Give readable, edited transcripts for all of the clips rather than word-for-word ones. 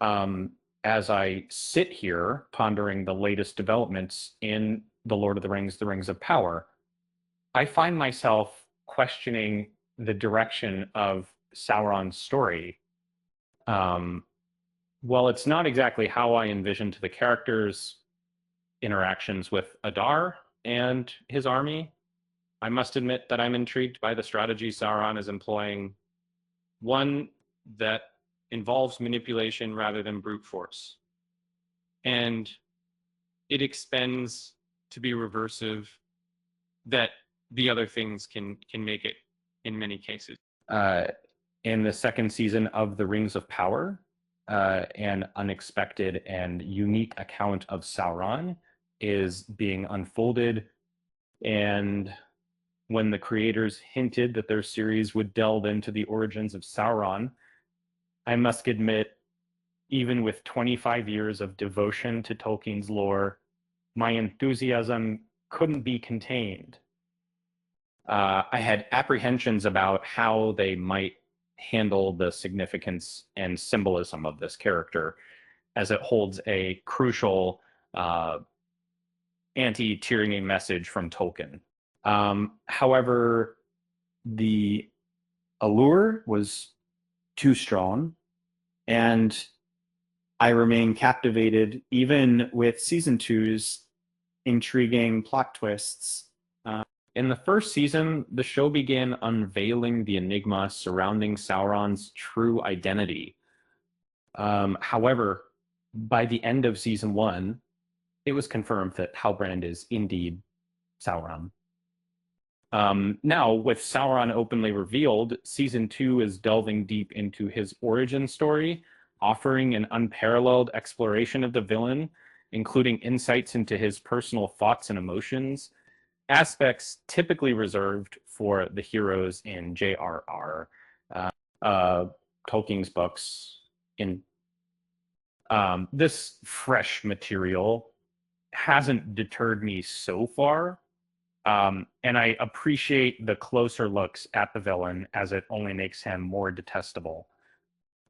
um, as I sit here pondering the latest developments in The Lord of the Rings, The Rings of Power, I find myself questioning the direction of Sauron's story. Um, well, it's not exactly how I envisioned the characters' interactions with Adar and his army. I must admit that I'm intrigued by the strategy Sauron is employing, one that involves manipulation rather than brute force. And it expends to be reversive that the other things can make it in many cases. Uh, in the second season of The Rings of Power, an unexpected and unique account of Sauron is being unfolded. And when the creators hinted that their series would delve into the origins of Sauron, I must admit, even with 25 years of devotion to Tolkien's lore, my enthusiasm couldn't be contained. I had apprehensions about how they might handle the significance and symbolism of this character, as it holds a crucial anti-tyranny message from Tolkien. However, the allure was too strong, and I remain captivated even with season two's intriguing plot twists. In the first season, the show began unveiling the enigma surrounding Sauron's true identity. However, by the end of season one, it was confirmed that Halbrand is indeed Sauron. Now, with Sauron openly revealed, season two is delving deep into his origin story, offering an unparalleled exploration of the villain, including insights into his personal thoughts and emotions, aspects typically reserved for the heroes in J.R.R. Tolkien's books. In this fresh material hasn't deterred me so far, and I appreciate the closer looks at the villain, as it only makes him more detestable.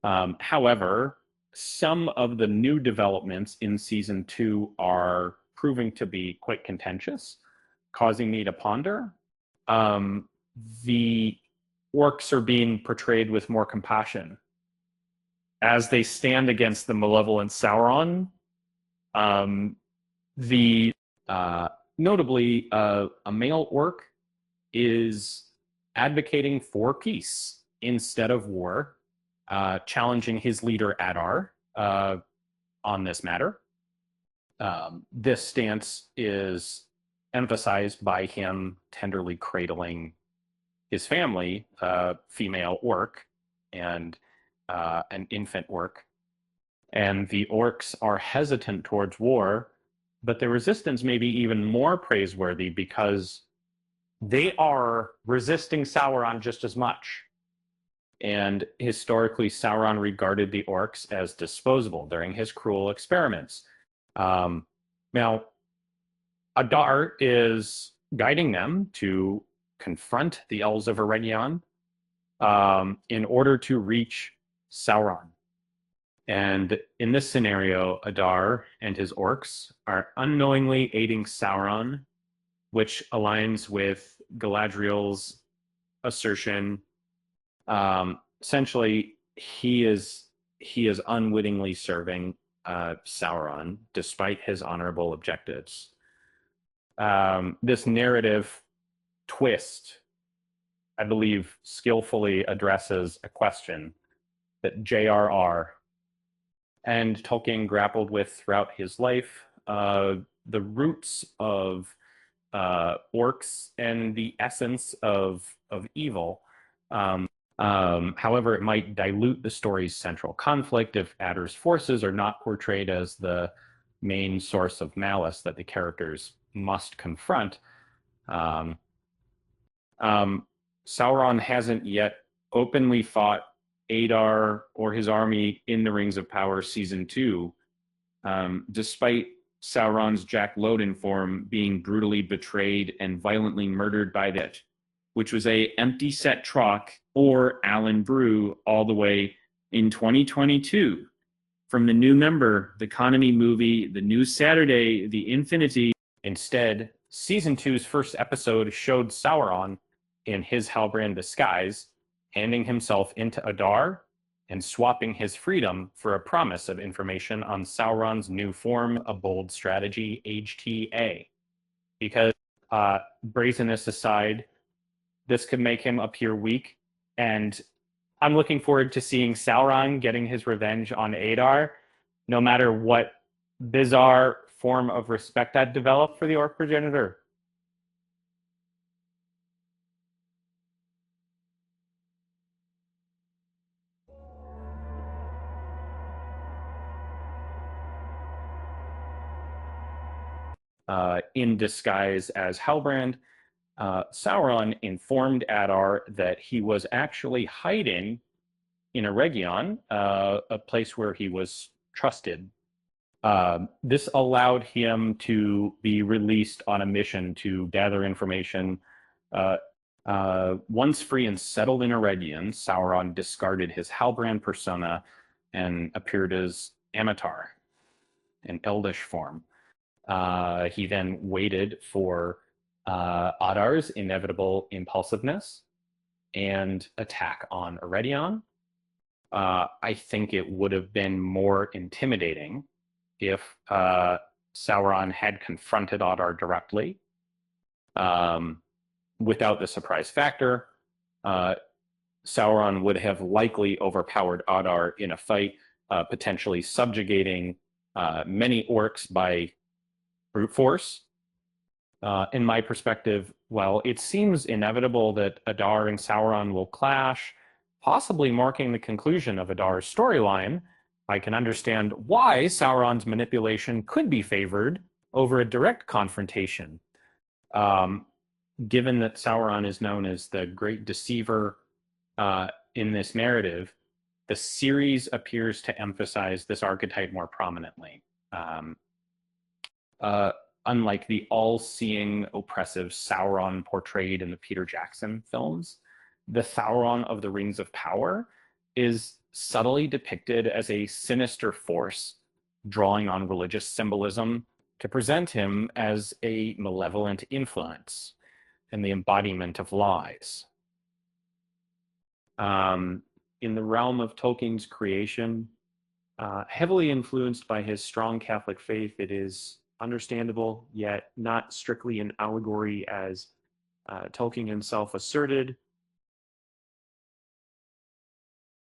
However, some of the new developments in season two are proving to be quite contentious, causing me to ponder. The orcs are being portrayed with more compassion as they stand against the malevolent Sauron. The notably, a male orc is advocating for peace instead of war, challenging his leader Adar on this matter. This stance is emphasized by him tenderly cradling his family, female orc and an infant orc. And the orcs are hesitant towards war, but the resistance may be even more praiseworthy because they are resisting Sauron just as much. And historically, Sauron regarded the orcs as disposable during his cruel experiments. Now, Adar is guiding them to confront the elves of Eregion in order to reach Sauron. And in this scenario, Adar and his orcs are unknowingly aiding Sauron, which aligns with Galadriel's assertion. Essentially, he is unwittingly serving Sauron despite his honorable objectives. This narrative twist, I believe, skillfully addresses a question that J.R.R. and Tolkien grappled with throughout his life, the roots of orcs and the essence of evil. However, it might dilute the story's central conflict if Adar's forces are not portrayed as the main source of malice that the characters must confront. Sauron hasn't yet openly fought Adar or his army in The Rings of Power Season 2, despite Sauron's Jack Lowden form being brutally betrayed and violently murdered by that, which was a empty set Trock or Alan Brew all the way in 2022. from the new member, the Economy movie, the new Saturday, the Infinity. Instead, Season 2's first episode showed Sauron in his Halbrand disguise, handing himself into Adar and swapping his freedom for a promise of information on Sauron's new form, a bold strategy, HTA. Because, brazenness aside, this could make him appear weak, and I'm looking forward to seeing Sauron getting his revenge on Adar, no matter what bizarre form of respect that developed for the orc progenitor. In disguise as Halbrand, Sauron informed Adar that he was actually hiding in a region, a place where he was trusted. This allowed him to be released on a mission to gather information. Once free and settled in Eregion, Sauron discarded his Halbrand persona and appeared as Amitar, in eldish form. He then waited for Adar's inevitable impulsiveness and attack on Eregion. I think it would have been more intimidating if Sauron had confronted Adar directly. Without the surprise factor, Sauron would have likely overpowered Adar in a fight, potentially subjugating many orcs by brute force. In my perspective, well, it seems inevitable that Adar and Sauron will clash, possibly marking the conclusion of Adar's storyline. I can understand why Sauron's manipulation could be favored over a direct confrontation. Given that Sauron is known as the Great Deceiver in this narrative, the series appears to emphasize this archetype more prominently. Unlike the all-seeing, oppressive Sauron portrayed in the Peter Jackson films, the Sauron of the Rings of Power is subtly depicted as a sinister force, drawing on religious symbolism to present him as a malevolent influence and the embodiment of lies. In the realm of Tolkien's creation, heavily influenced by his strong Catholic faith, it is understandable, yet not strictly an allegory as Tolkien himself asserted.